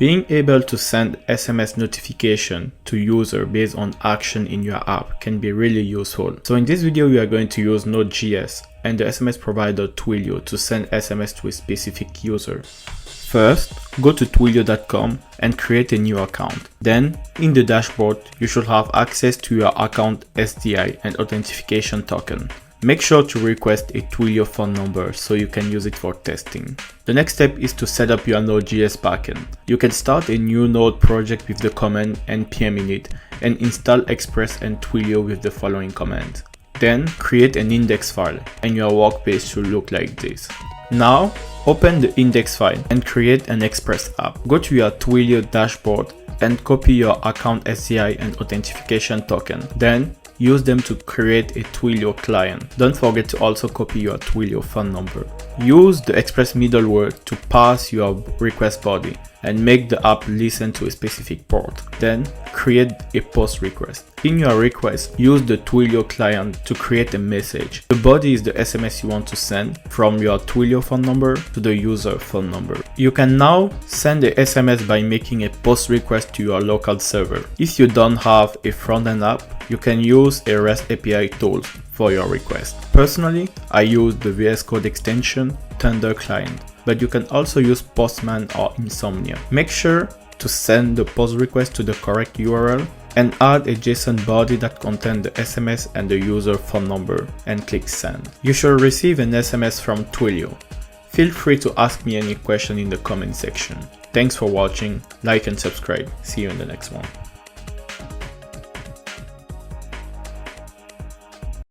Being able to send SMS notification to user based on action in your app can be really useful. So in this video, we are going to use Node.js and the SMS provider Twilio to send SMS to a specific user. First, go to twilio.com and create a new account. Then, in the dashboard, you should have access to your account SDI and authentication token. Make sure to request a Twilio phone number so you can use it for testing. The next step is to set up your Node.js backend. You can start a new Node project with the command npm init and install Express and Twilio with the following command. Then create an index file and your workpage should look like this. Now open the index file and create an Express app. Go to your Twilio dashboard and copy your account SDI and authentication token. Then use them to create a Twilio client. Don't forget to also copy your Twilio phone number. Use the Express middleware to pass your request body and make the app listen to a specific port. Then create a post request. In your request, use the Twilio client to create a message. The body is the SMS you want to send from your Twilio phone number to the user phone number. You can now send a SMS by making a post request to your local server. If you don't have a front-end app, you can use a REST API tool for your request. Personally, I use the VS Code extension Thunder client, but you can also use Postman or Insomnia. Make sure to send the post request to the correct URL and add a JSON body that contains the SMS and the user phone number and click send. You should receive an SMS from Twilio. Feel free to ask me any question in the comment section. Thanks for watching, like and subscribe. See you in the next one.